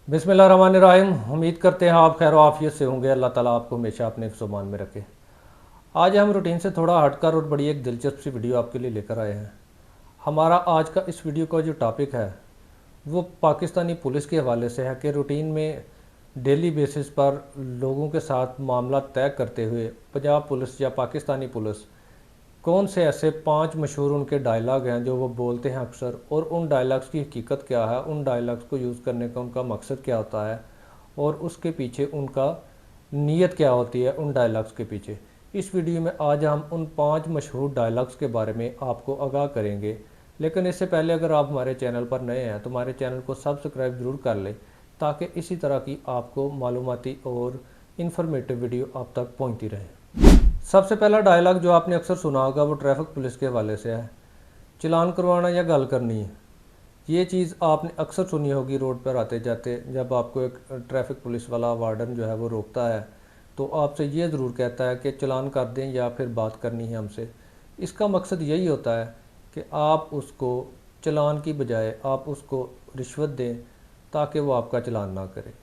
बिस्मिल्लाहिर्रहमानिर्रहीम। उम्मीद करते हैं आप खैर आफियत से होंगे। अल्लाह ताला आपको हमेशा अपने हिफ्ज़-ओ-मान में रखे। आज हम रूटीन से थोड़ा हटकर और बड़ी एक दिलचस्प सी वीडियो आपके लिए लेकर आए हैं। हमारा आज का इस वीडियो का जो टॉपिक है वो पाकिस्तानी पुलिस के हवाले से है कि रूटीन में डेली बेसिस पर लोगों के साथ मामला तय करते हुए पंजाब पुलिस या पाकिस्तानी पुलिस कौन से ऐसे 5 मशहूर उनके डायलॉग हैं जो वो बोलते हैं अक्सर, और उन डायलॉग्स की हकीकत क्या है, उन डायलॉग्स को यूज़ करने का उनका मकसद क्या होता है और उसके पीछे उनका नीयत क्या होती है उन डायलॉग्स के पीछे। इस वीडियो में आज हम उन 5 मशहूर डायलॉग्स के बारे में आपको आगाह करेंगे। लेकिन इससे पहले अगर आप हमारे चैनल पर नए हैं तो हमारे चैनल को सब्सक्राइब ज़रूर कर लें ताकि इसी तरह की आपको मालूमाती और इन्फॉर्मेटिव वीडियो आप तक पहुँचती रहे। सबसे पहला डायलॉग जो आपने अक्सर सुना होगा वो ट्रैफिक पुलिस के हवाले से है। चलान करवाना या गल करनी है। ये चीज़ आपने अक्सर सुनी होगी रोड पर आते जाते, जब आपको एक ट्रैफिक पुलिस वाला वार्डन जो है वो रोकता है तो आपसे ये ज़रूर कहता है कि चलान कर दें या फिर बात करनी है हमसे। इसका मकसद यही होता है कि आप उसको चलान की बजाय आप उसको रिश्वत दें ताकि वो आपका चलान ना करे।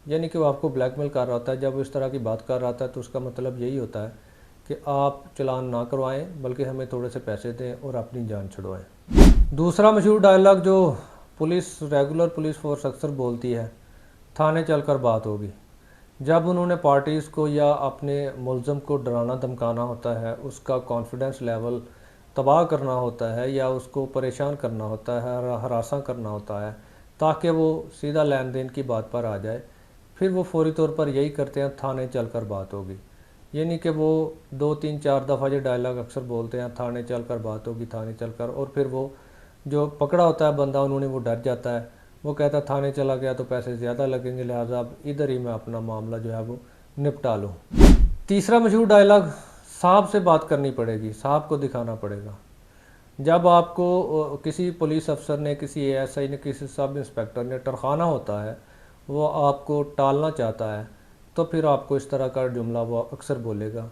यानी कि वो आपको ब्लैकमेल कर रहा होता है। जब वो इस तरह की बात कर रहा होता है तो उसका मतलब यही होता है कि आप चलान ना करवाएं बल्कि हमें थोड़े से पैसे दें और अपनी जान छुड़वाएं। दूसरा मशहूर डायलॉग जो रेगुलर पुलिस फोर्स अक्सर बोलती है, थाने चलकर बात होगी। जब उन्होंने पार्टीज़ को या अपने मुलज़म को डराना धमकाना होता है, उसका कॉन्फिडेंस लेवल तबाह करना होता है या उसको परेशान करना होता है, हरासा करना होता है ताकि वो सीधा लेन देन की बात पर आ जाए, फिर वो फौरी तौर पर यही करते हैं, थाने चलकर बात होगी। यानी कि वो 2 3 4 दफ़ा ये डायलॉग अक्सर बोलते हैं, थाने चलकर बात होगी, थाने चलकर, और फिर वो जो पकड़ा होता है बंदा उन्होंने वो डर जाता है। वो कहता है थाने चला गया तो पैसे ज़्यादा लगेंगे, लिहाजा अब इधर ही मैं अपना मामला जो है वो निपटा लूँ। तीसरा मशहूर डायलॉग, साहब से बात करनी पड़ेगी, साहब को दिखाना पड़ेगा। जब आपको किसी पुलिस अफसर ने, किसी एएसआई ने, किसी सब इंस्पेक्टर ने टरखाना होता है, वो आपको टालना चाहता है, तो फिर आपको इस तरह का जुमला वो अक्सर बोलेगा,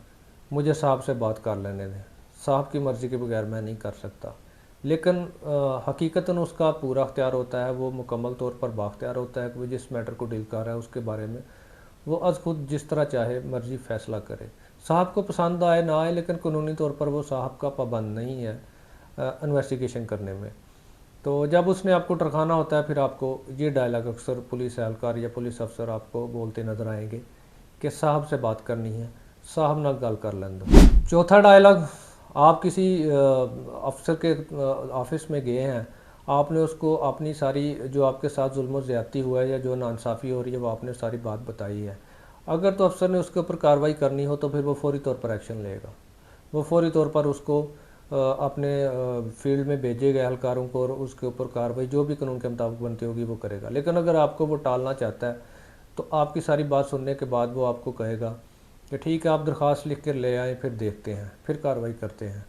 मुझे साहब से बात कर लेने दें, साहब की मर्ज़ी के बगैर मैं नहीं कर सकता। लेकिन हकीकतन उसका पूरा अख्तियार होता है, वो मुकम्मल तौर पर बाख्तियार होता है कि वो जिस मैटर को डील कर रहा है उसके बारे में वो अज़ खुद जिस तरह चाहे मर्ज़ी फ़ैसला करे। साहब को पसंद आए ना आए, लेकिन कानूनी तौर पर वो साहब का पाबंद नहीं है इन्वेस्टिगेशन करने में। तो जब उसने आपको टरखाना होता है फिर आपको ये डायलॉग अक्सर पुलिस एहलकार या पुलिस अफसर आपको बोलते नज़र आएंगे कि साहब से बात करनी है, साहब ना गल कर लें दो। चौथा डायलॉग, आप किसी अफसर के ऑफिस में गए हैं, आपने उसको अपनी सारी जो आपके साथ जुल्म और ज़्यादती हुआ है या जो नाइंसाफ़ी हो रही है वो आपने सारी बात बताई है। अगर तो अफसर ने उसके ऊपर कार्रवाई करनी हो तो फिर वो फौरी तौर पर एक्शन लेगा। वो फौरी तौर पर उसको अपने फील्ड में भेजेगा एहलकारों को और उसके ऊपर कार्रवाई जो भी कानून के मुताबिक बनती होगी वो करेगा। लेकिन अगर आपको वो टालना चाहता है तो आपकी सारी बात सुनने के बाद वो आपको कहेगा कि ठीक है आप दरख्वास्त लिख कर ले आएँ, फिर देखते हैं, फिर कार्रवाई करते हैं।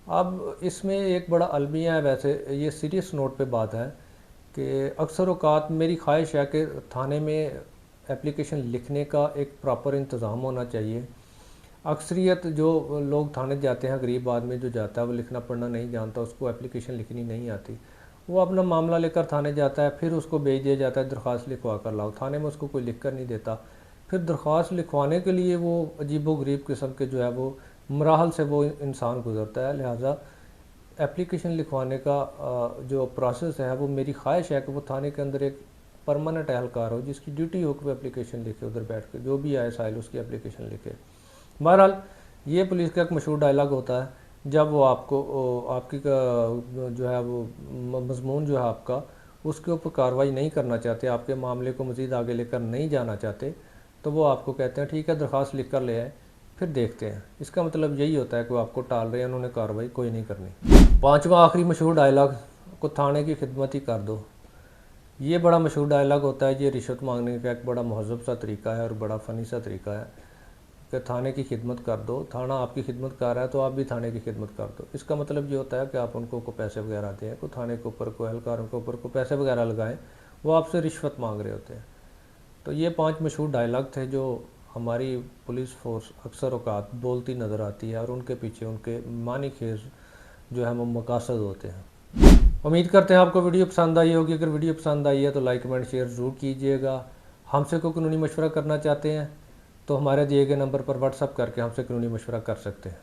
अब इसमें एक बड़ा अलमिया है, वैसे ये सीरियस नोट पे बात है कि अक्सर औक़ात मेरी ख्वाहिश है कि थाने में एप्लीकेशन लिखने का एक प्रॉपर इंतज़ाम होना चाहिए। अक्सरियत जो लोग थाने जाते हैं, गरीब आदमी जो जाता है वो लिखना पढ़ना नहीं जानता, उसको एप्लीकेशन लिखनी नहीं आती, वो अपना मामला लेकर थाने जाता है, फिर उसको भेज दिया जाता है दरख्वास्त लिखवा कर लाओ। थाने में उसको कोई लिख कर नहीं देता। फिर दरख्वास्त लिखवाने के लिए वो अजीब व गरीब किस्म के जो है वो मराहल से वो इंसान गुज़रता है। लिहाजा एप्लीकेशन लिखवाने का जो प्रोसेस है वो मेरी ख्वाहिश है कि वो थाने के अंदर एक परमानेंट एहलकार हो जिसकी ड्यूटी हो कि वो एप्लीकेशन लिखे, उधर बैठ के जो भी आए साइल उसकी एप्लीकेशन लिखे। बहरहाल ये पुलिस का एक मशहूर डायलॉग होता है जब वो आपको आपकी जो है वो मज़मून जो है आपका उसके ऊपर कार्रवाई नहीं करना चाहते, आपके मामले को मज़ीद आगे लेकर नहीं जाना चाहते, तो वो आपको कहते हैं ठीक है दरख्वास्त लिख कर ले आए, फिर देखते हैं। इसका मतलब यही होता है कि वो आपको टाल रहे हैं, उन्होंने कार्रवाई कोई नहीं करनी। पाँचवा आखिरी मशहूर डायलॉग, को थाने की खिदमत ही कर दो। ये बड़ा मशहूर डायलॉग होता है। ये रिश्वत मांगने का एक बड़ा महज़ब सा तरीका है और बड़ा फ़नी सा तरीका है कि थाने की खिदमत कर दो, थाना आपकी खिदमत कर रहा है तो आप भी थाने की खिदमत कर दो। इसका मतलब ये होता है कि आप उनको को पैसे वगैरह दें, को थाने के ऊपर, को एहलकारों के ऊपर को पैसे वगैरह लगाएं, वो आपसे रिश्वत मांग रहे होते हैं। तो ये 5 मशहूर डायलॉग थे जो हमारी पुलिस फोर्स अक्सर औक़ात बोलती नज़र आती है और उनके पीछे उनके मानी खेज जो है वो मकासद होते हैं। उम्मीद करते हैं आपको वीडियो पसंद आई होगी। अगर वीडियो पसंद आई है तो लाइक कमेंट शेयर ज़रूर कीजिएगा। हमसे कोई कानूनी मशवरा करना चाहते हैं तो हमारे दिए गए नंबर पर व्हाट्सअप करके हमसे कानूनी मशवरा कर सकते हैं।